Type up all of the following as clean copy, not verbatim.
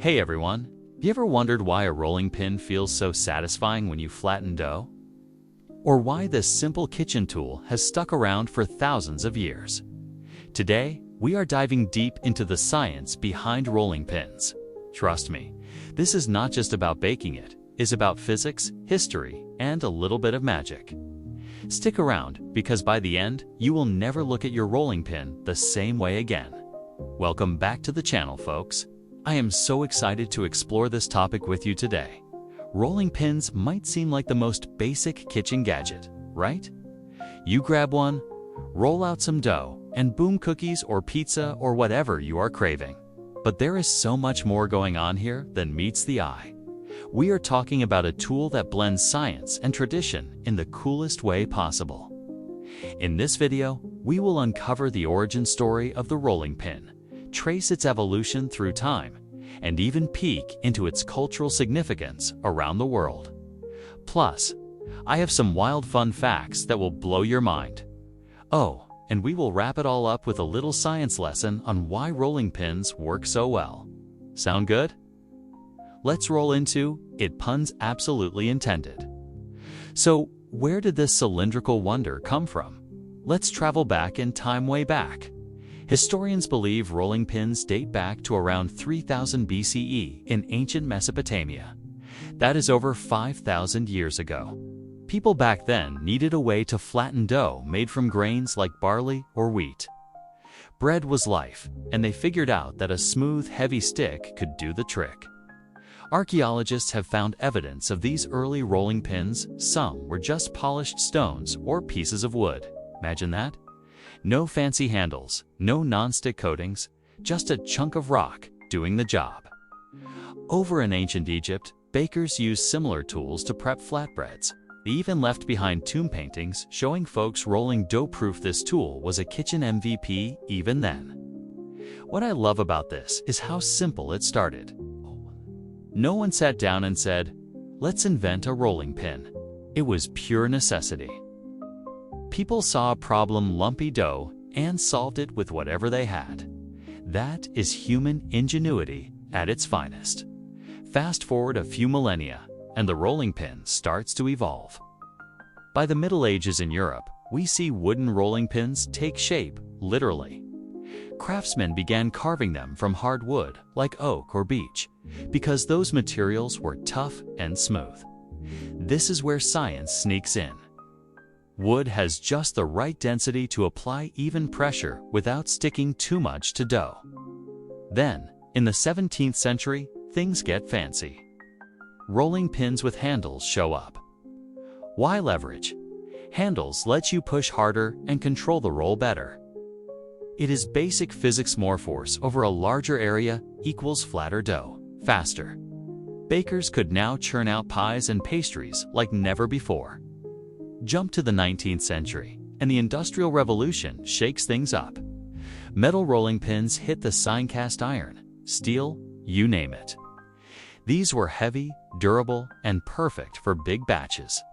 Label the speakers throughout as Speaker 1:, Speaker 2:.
Speaker 1: Hey everyone, have you ever wondered why a rolling pin feels so satisfying when you flatten dough? Or why this simple kitchen tool has stuck around for thousands of years? Today, we are diving deep into the science behind rolling pins. Trust me, this is not just about baking it's about physics, history, and a little bit of magic. Stick around, because by the end, you will never look at your rolling pin the same way again. Welcome back to the channel, folks. I am so excited to explore this topic with you today. Rolling pins might seem like the most basic kitchen gadget, right? You grab one, roll out some dough, and boom, cookies or pizza or whatever you are craving. But there is so much more going on here than meets the eye. We are talking about a tool that blends science and tradition in the coolest way possible. In this video, we will uncover the origin story of the rolling pin, trace its evolution through time, and even peek into its cultural significance around the world. Plus, I have some wild fun facts that will blow your mind. Oh, and we will wrap it all up with a little science lesson on why rolling pins work so well. Sound good? Let's roll into it, puns absolutely intended. So, where did this cylindrical wonder come from? Let's travel back in time, way back. Historians believe rolling pins date back to around 3000 BCE in ancient Mesopotamia. That is over 5,000 years ago. People back then needed a way to flatten dough made from grains like barley or wheat. Bread was life, and they figured out that a smooth, heavy stick could do the trick. Archaeologists have found evidence of these early rolling pins. Some were just polished stones or pieces of wood. Imagine that? No fancy handles, no non-stick coatings, just a chunk of rock doing the job. Over in ancient Egypt, bakers used similar tools to prep flatbreads. They even left behind tomb paintings showing folks rolling dough. Proof this tool was a kitchen MVP even then. What I love about this is how simple it started. No one sat down and said, "Let's invent a rolling pin." It was pure necessity. People saw a problem, lumpy dough, and solved it with whatever they had. That is human ingenuity at its finest. Fast forward a few millennia, and the rolling pin starts to evolve. By the Middle Ages in Europe, we see wooden rolling pins take shape, literally. Craftsmen began carving them from hard wood like oak or beech, because those materials were tough and smooth. This is where science sneaks in. Wood has just the right density to apply even pressure without sticking too much to dough. Then, in the 17th century, things get fancy. Rolling pins with handles show up. Why leverage? Handles let you push harder and control the roll better. It is basic physics. More force over a larger area equals flatter dough, faster. Bakers could now churn out pies and pastries like never before. Jump to the 19th century, and the Industrial Revolution shakes things up. Metal rolling pins hit the scene. Cast iron, steel, you name it. These were heavy, durable, and perfect for big batches.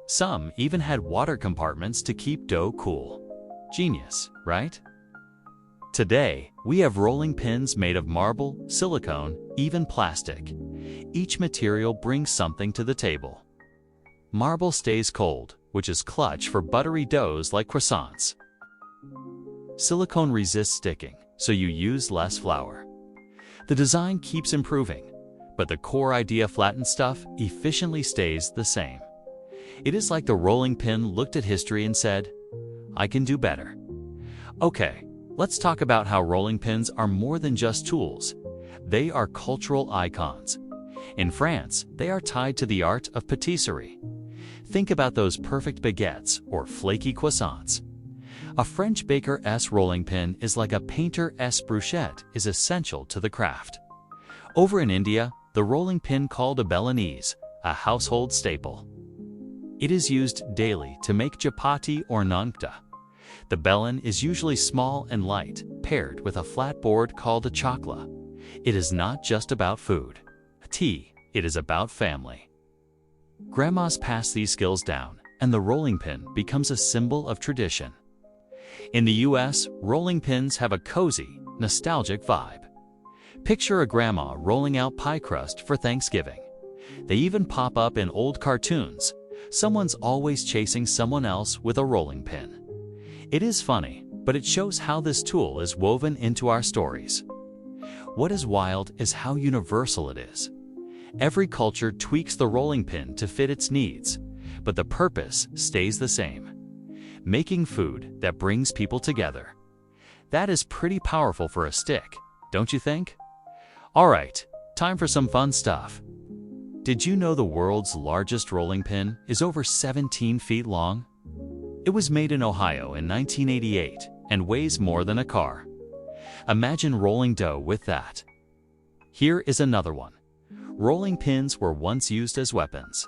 Speaker 1: Some even had water compartments to keep dough cool. Genius, right? Today, we have rolling pins made of marble, silicone, even plastic. Each material brings something to the table. Marble stays cold, which is clutch for buttery doughs like croissants. Silicone resists sticking, so you use less flour. The design keeps improving, but the core idea, flattened stuff, efficiently stays the same. It is like the rolling pin looked at history and said, "I can do better." Okay, let's talk about how rolling pins are more than just tools. They are cultural icons. In France, they are tied to the art of patisserie. Think about those perfect baguettes or flaky croissants. A French baker's rolling pin is like a painter's brushette, is essential to the craft. Over in India, the rolling pin called a bellon is a household staple. It is used daily to make chapati or naan. The bellon is usually small and light, paired with a flat board called a chakla. It is not just about food. Tea, it is about family. Grandmas pass these skills down, and the rolling pin becomes a symbol of tradition. In the US, rolling pins have a cozy, nostalgic vibe. Picture a grandma rolling out pie crust for Thanksgiving. They even pop up in old cartoons. Someone's always chasing someone else with a rolling pin. It is funny, but it shows how this tool is woven into our stories. What is wild is how universal it is. Every culture tweaks the rolling pin to fit its needs, but the purpose stays the same: making food that brings people together. That is pretty powerful for a stick, don't you think? Alright, time for some fun stuff. Did you know the world's largest rolling pin is over 17 feet long? It was made in Ohio in 1988 and weighs more than a car. Imagine rolling dough with that. Here is another one. Rolling pins were once used as weapons.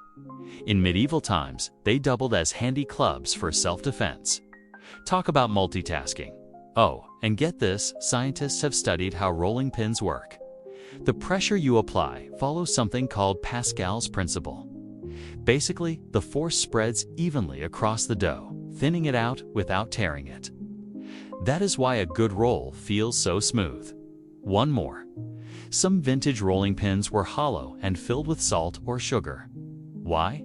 Speaker 1: In medieval times, they doubled as handy clubs for self-defense. Talk about multitasking. Oh, and get this, scientists have studied how rolling pins work. The pressure you apply follows something called Pascal's principle. Basically, the force spreads evenly across the dough, thinning it out without tearing it. That is why a good roll feels so smooth. One more. Some vintage rolling pins were hollow and filled with salt or sugar. Why?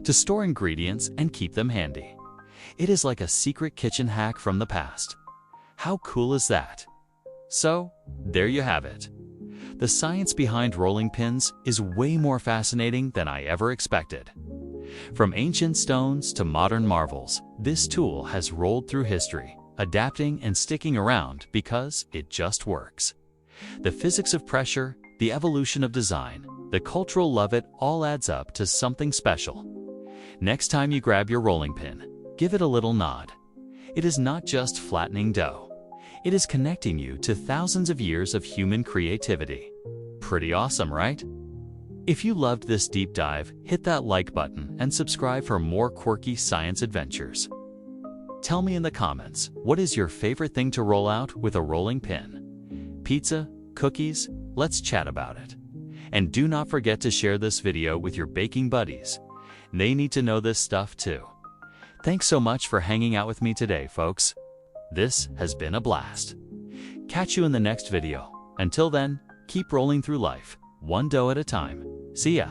Speaker 1: To store ingredients and keep them handy. It is like a secret kitchen hack from the past. How cool is that? So, there you have it. The science behind rolling pins is way more fascinating than I ever expected. From ancient stones to modern marvels, this tool has rolled through history, adapting and sticking around because it just works. The physics of pressure, the evolution of design, the cultural love, it all adds up to something special. Next time you grab your rolling pin, give it a little nod. It is not just flattening dough. It is connecting you to thousands of years of human creativity. Pretty awesome, right? If you loved this deep dive, hit that like button and subscribe for more quirky science adventures. Tell me in the comments, what is your favorite thing to roll out with a rolling pin? Pizza? Cookies? Let's chat about it. And do not forget to share this video with your baking buddies. They need to know this stuff too. Thanks so much for hanging out with me today, folks. This has been a blast. Catch you in the next video. Until then, keep rolling through life, one dough at a time. See ya.